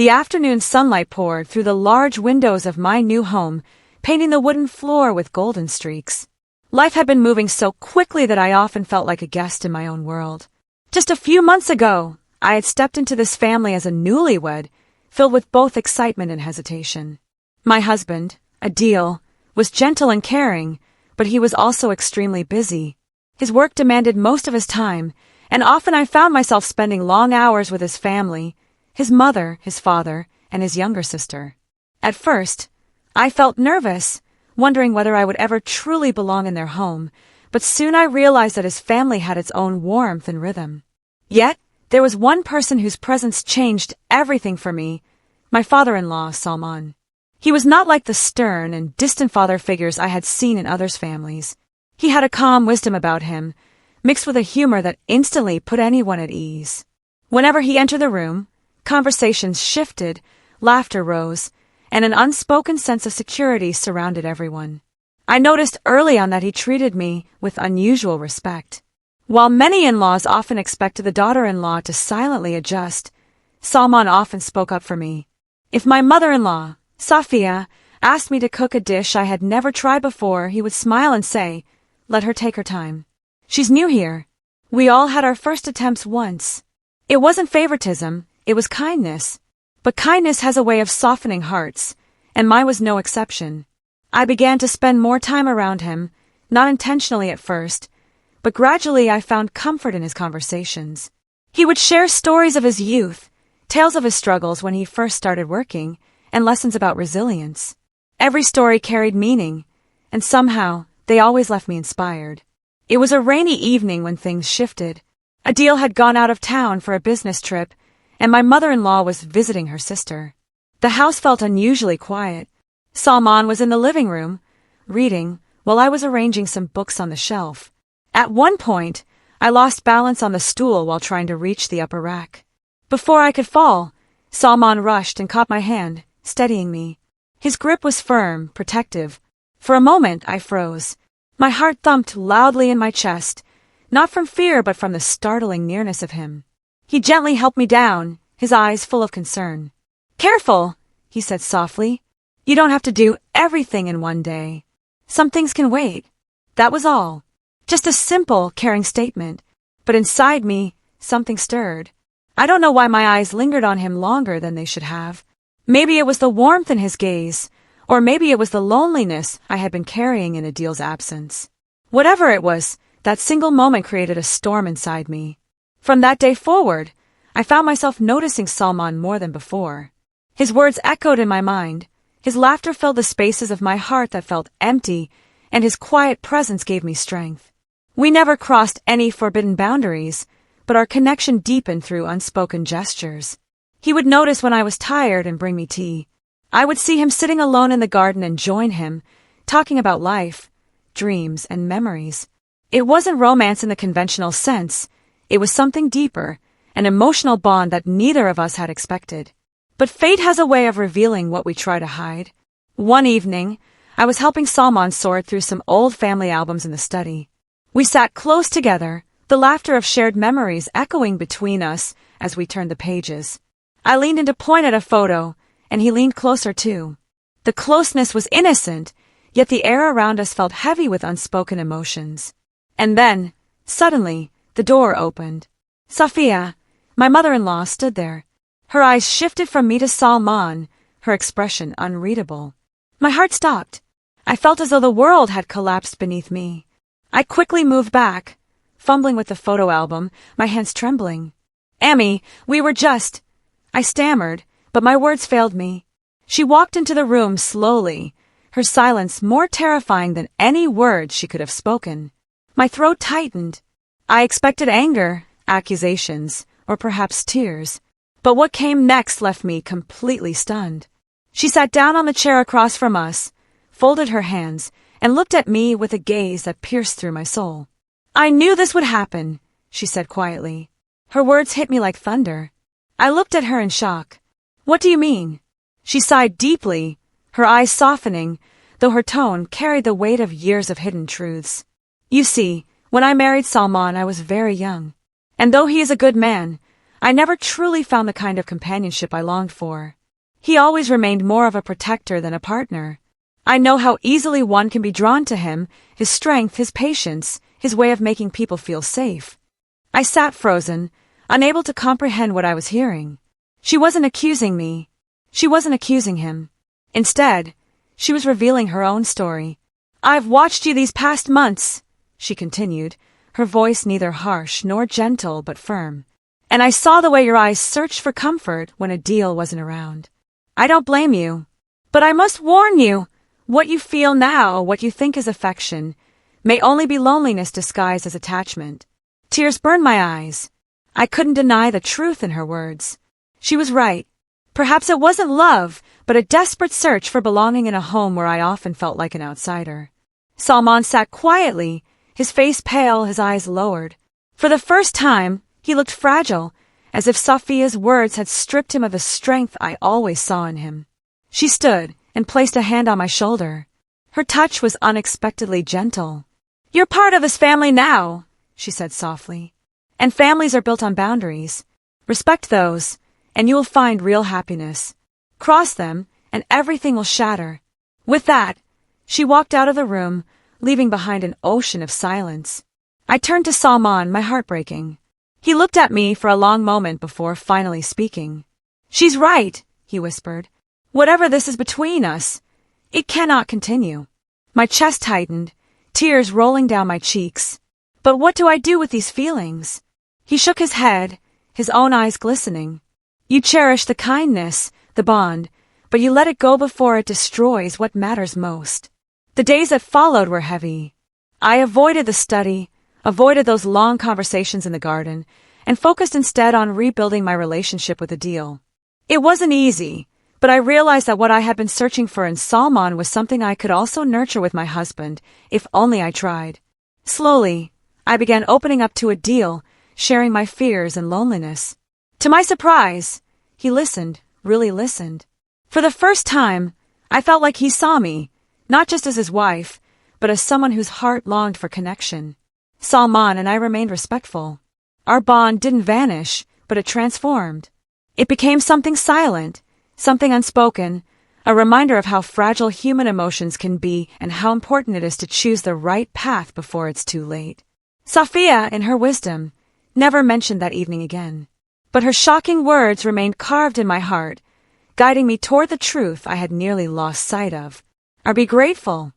The afternoon sunlight poured through the large windows of my new home, painting the wooden floor with golden streaks. Life had been moving so quickly that I often felt like a guest in my own world. Just a few months ago, I had stepped into this family as a newlywed, filled with both excitement and hesitation. My husband, Adil, was gentle and caring, but he was also extremely busy. His work demanded most of his time, and often I found myself spending long hours with his family, his mother, his father, and his younger sister. At first, I felt nervous, wondering whether I would ever truly belong in their home, but soon I realized that his family had its own warmth and rhythm. Yet, there was one person whose presence changed everything for me, my father-in-law, Salman. He was not like the stern and distant father figures I had seen in others' families. He had a calm wisdom about him, mixed with a humor that instantly put anyone at ease. Whenever he entered the room, conversations shifted, laughter rose, and an unspoken sense of security surrounded everyone. I noticed early on that he treated me with unusual respect. While many in-laws often expected the daughter-in-law to silently adjust, Salman often spoke up for me. If my mother-in-law, Safia, asked me to cook a dish I had never tried before, he would smile and say, "Let her take her time. She's new here." We all had our first attempts once. It wasn't favoritism, it was kindness. But kindness has a way of softening hearts, and mine was no exception. I began to spend more time around him, not intentionally at first, but gradually I found comfort in his conversations. He would share stories of his youth, tales of his struggles when he first started working, and lessons about resilience. Every story carried meaning, and somehow they always left me inspired. It was a rainy evening when things shifted. Adil had gone out of town for a business trip, and my mother-in-law was visiting her sister. The house felt unusually quiet. Salman was in the living room, reading, while I was arranging some books on the shelf. At one point, I lost balance on the stool while trying to reach the upper rack. Before I could fall, Salman rushed and caught my hand, steadying me. His grip was firm, protective. For a moment, I froze. My heart thumped loudly in my chest, not from fear but from the startling nearness of him. He gently helped me down, his eyes full of concern. "Careful," he said softly. "You don't have to do everything in one day. Some things can wait." That was all. Just a simple, caring statement. But inside me, something stirred. I don't know why my eyes lingered on him longer than they should have. Maybe it was the warmth in his gaze, or maybe it was the loneliness I had been carrying in Adil's absence. Whatever it was, that single moment created a storm inside me. From that day forward, I found myself noticing Salman more than before. His words echoed in my mind, his laughter filled the spaces of my heart that felt empty, and his quiet presence gave me strength. We never crossed any forbidden boundaries, but our connection deepened through unspoken gestures. He would notice when I was tired and bring me tea. I would see him sitting alone in the garden and join him, talking about life, dreams, and memories. It wasn't romance in the conventional sense. It was something deeper, an emotional bond that neither of us had expected. But fate has a way of revealing what we try to hide. One evening, I was helping Salman sort through some old family albums in the study. We sat close together, the laughter of shared memories echoing between us as we turned the pages. I leaned in to point at a photo, and he leaned closer too. The closeness was innocent, yet the air around us felt heavy with unspoken emotions. And then, suddenly, the door opened. Safia, my mother-in-law, stood there. Her eyes shifted from me to Salman, her expression unreadable. My heart stopped. I felt as though the world had collapsed beneath me. I quickly moved back, fumbling with the photo album, my hands trembling. "Amy, we were just—" I stammered, but my words failed me. She walked into the room slowly, her silence more terrifying than any words she could have spoken. My throat tightened. I expected anger, accusations, or perhaps tears. But what came next left me completely stunned. She sat down on the chair across from us, folded her hands, and looked at me with a gaze that pierced through my soul. "I knew this would happen," she said quietly. Her words hit me like thunder. I looked at her in shock. "What do you mean?" She sighed deeply, her eyes softening, though her tone carried the weight of years of hidden truths. "You see, when I married Salman, I was very young. And though he is a good man, I never truly found the kind of companionship I longed for. He always remained more of a protector than a partner. I know how easily one can be drawn to him, his strength, his patience, his way of making people feel safe. I sat frozen, unable to comprehend what I was hearing. She wasn't accusing me. She wasn't accusing him. Instead, she was revealing her own story. "I've watched you these past months," she continued, her voice neither harsh nor gentle but firm. "And I saw the way your eyes searched for comfort when a deal wasn't around. I don't blame you. But I must warn you, what you feel now, what you think is affection, may only be loneliness disguised as attachment." Tears burned my eyes. I couldn't deny the truth in her words. She was right. Perhaps it wasn't love, but a desperate search for belonging in a home where I often felt like an outsider. Salman sat quietly, his face pale, his eyes lowered. For the first time, he looked fragile, as if Safia's words had stripped him of the strength I always saw in him. She stood and placed a hand on my shoulder. Her touch was unexpectedly gentle. "You're part of this family now," she said softly. "And families are built on boundaries. Respect those, and you will find real happiness. Cross them, and everything will shatter." With that, she walked out of the room, leaving behind an ocean of silence. I turned to Salman, my heart breaking. He looked at me for a long moment before finally speaking. "She's right," he whispered. "Whatever this is between us, it cannot continue." My chest tightened, tears rolling down my cheeks. But what do I do with these feelings? He shook his head, his own eyes glistening. "You cherish the kindness, the bond, but you let it go before it destroys what matters most." The days that followed were heavy. I avoided the study, avoided those long conversations in the garden, and focused instead on rebuilding my relationship with Adil. It wasn't easy, but I realized that what I had been searching for in Salman was something I could also nurture with my husband, if only I tried. Slowly, I began opening up to Adil, sharing my fears and loneliness. To my surprise, he listened, really listened. For the first time, I felt like he saw me, not just as his wife, but as someone whose heart longed for connection. Salman and I remained respectful. Our bond didn't vanish, but it transformed. It became something silent, something unspoken, a reminder of how fragile human emotions can be and how important it is to choose the right path before it's too late. Safia, in her wisdom, never mentioned that evening again. But her shocking words remained carved in my heart, guiding me toward the truth I had nearly lost sight of. Be grateful.